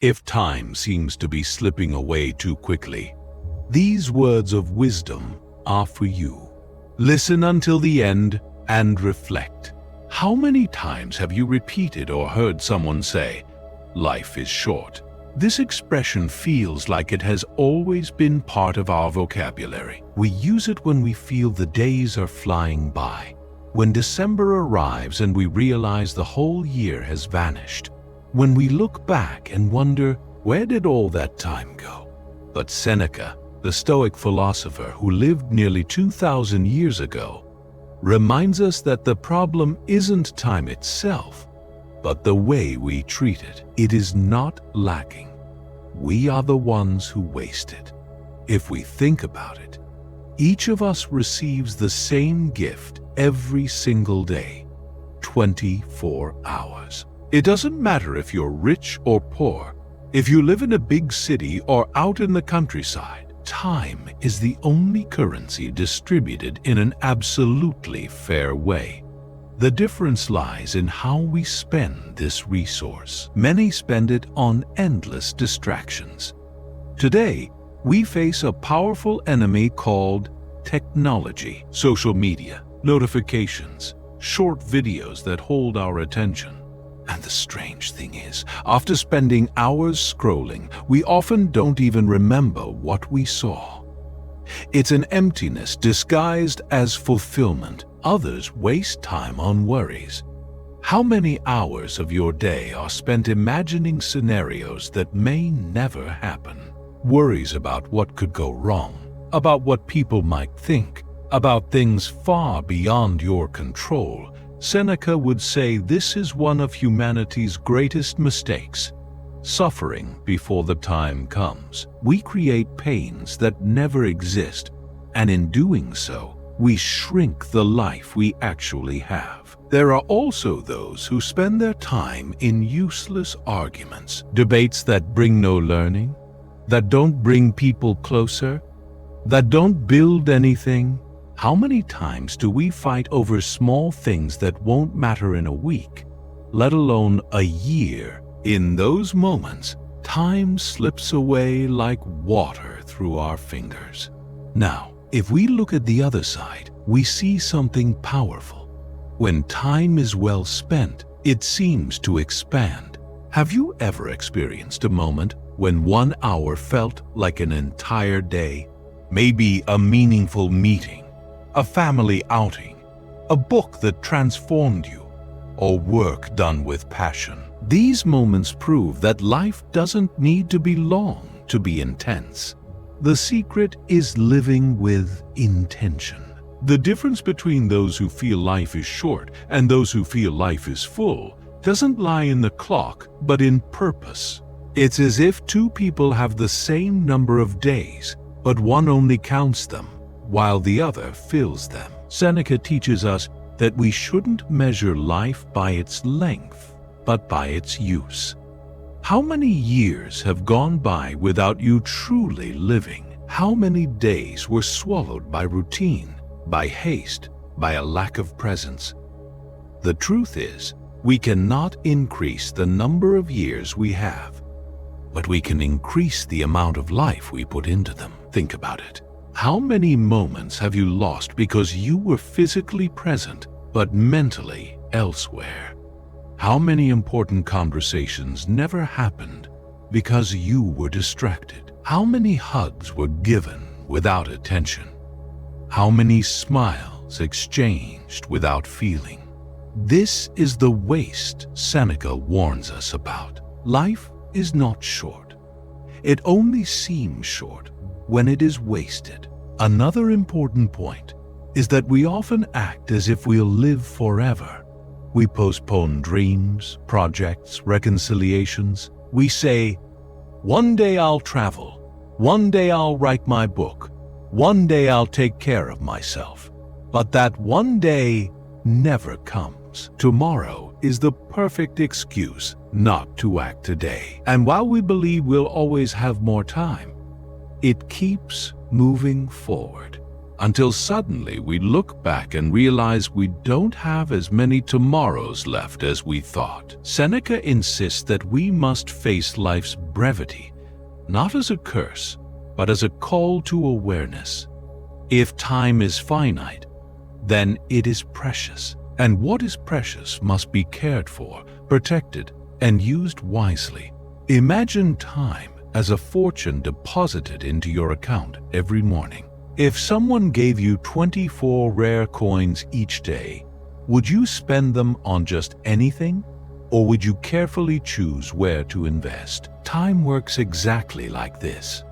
If time seems to be slipping away too quickly, these words of wisdom are for you. Listen until the end and reflect. How many times have you repeated or heard someone say, "Life is short"? This expression feels like it has always been part of our vocabulary. We use it when we feel the days are flying by, when December arrives and we realize the whole year has vanished, when we look back and wonder, where did all that time go? But Seneca, the stoic philosopher who lived nearly 2,000 years ago, reminds us that the problem isn't time itself, but the way we treat it. It is not lacking. We are the ones who waste it. If we think about it, each of us receives the same gift every single day, 24 hours. It doesn't matter if you're rich or poor, if you live in a big city or out in the countryside. Time is the only currency distributed in an absolutely fair way. The difference lies in how we spend this resource. Many spend it on endless distractions. Today, we face a powerful enemy called technology, social media, notifications, short videos that hold our attention. And the strange thing is, after spending hours scrolling, we often don't even remember what we saw. It's an emptiness disguised as fulfillment. Others waste time on worries. How many hours of your day are spent imagining scenarios that may never happen? Worries about what could go wrong, about what people might think, about things far beyond your control. Seneca would say this is one of humanity's greatest mistakes, suffering before the time comes. We create pains that never exist, and in doing so, we shrink the life we actually have. There are also those who spend their time in useless arguments, debates that bring no learning, that don't bring people closer, that don't build anything. How many times do we fight over small things that won't matter in a week, let alone a year? In those moments, time slips away like water through our fingers. Now, if we look at the other side, we see something powerful. When time is well spent, it seems to expand. Have you ever experienced a moment when 1 hour felt like an entire day? Maybe a meaningful meeting, a family outing, a book that transformed you, or work done with passion. These moments prove that life doesn't need to be long to be intense. The secret is living with intention. The difference between those who feel life is short and those who feel life is full doesn't lie in the clock, but in purpose. It's as if two people have the same number of days, but one only counts them, while the other fills them. Seneca teaches us that we shouldn't measure life by its length, but by its use. How many years have gone by without you truly living? How many days were swallowed by routine, by haste, by a lack of presence? The truth is, we cannot increase the number of years we have, but we can increase the amount of life we put into them. Think about it. How many moments have you lost because you were physically present, but mentally elsewhere? How many important conversations never happened because you were distracted? How many hugs were given without attention? How many smiles exchanged without feeling? This is the waste Seneca warns us about. Life is not short. It only seems short when it is wasted. Another important point is that we often act as if we'll live forever. We postpone dreams, projects, reconciliations. We say, one day I'll travel, one day I'll write my book, one day I'll take care of myself. But that one day never comes. Tomorrow is the perfect excuse not to act today. And while we believe we'll always have more time, it keeps moving forward. until suddenly we look back and realize we don't have as many tomorrows left as we thought. Seneca insists that we must face life's brevity, not as a curse, but as a call to awareness. If time is finite, then it is precious, and what is precious must be cared for, protected, and used wisely. Imagine time as a fortune deposited into your account every morning. If someone gave you 24 rare coins each day, would you spend them on just anything? Or would you carefully choose where to invest? Time works exactly like this.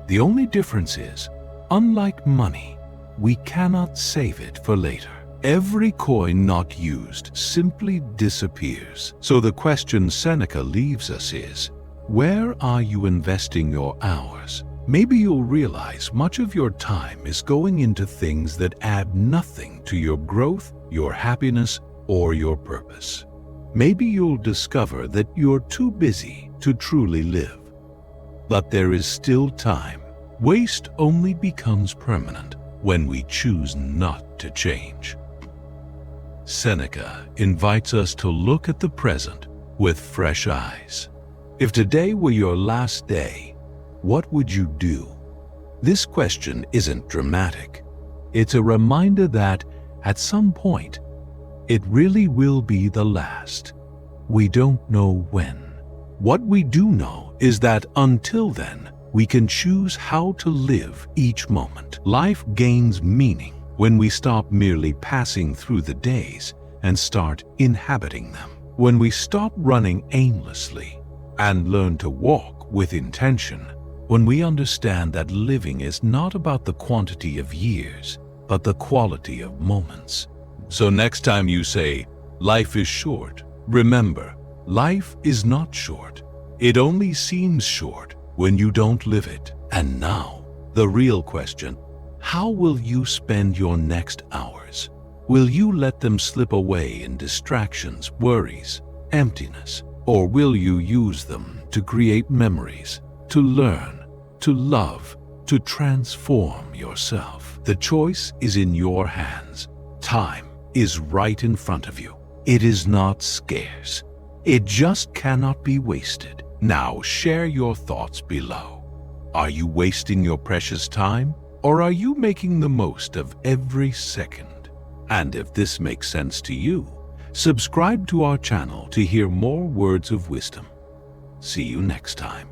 The only difference is, unlike money, we cannot save it for later. Every coin not used simply disappears. So the question Seneca leaves us is, where are you investing your hours? Maybe you'll realize much of your time is going into things that add nothing to your growth, your happiness, or your purpose. Maybe you'll discover that you're too busy to truly live. But there is still time. Waste only becomes permanent when we choose not to change. Seneca invites us to look at the present with fresh eyes. If today were your last day, what would you do? This question isn't dramatic. It's a reminder that, at some point, it really will be the last. We don't know when. What we do know is that until then, we can choose how to live each moment. Life gains meaning when we stop merely passing through the days and start inhabiting them. When we stop running aimlessly and learn to walk with intention. When we understand that living is not about the quantity of years, but the quality of moments. So next time you say, life is short, remember, life is not short. It only seems short when you don't live it. And now, the real question, how will you spend your next hours? Will you let them slip away in distractions, worries, emptiness? Or will you use them to create memories, to learn, to love, to transform yourself? The choice is in your hands. Time is right in front of you. It is not scarce. It just cannot be wasted. Now share your thoughts below. Are you wasting your precious time, or are you making the most of every second? And if this makes sense to you, subscribe to our channel to hear more words of wisdom. See you next time.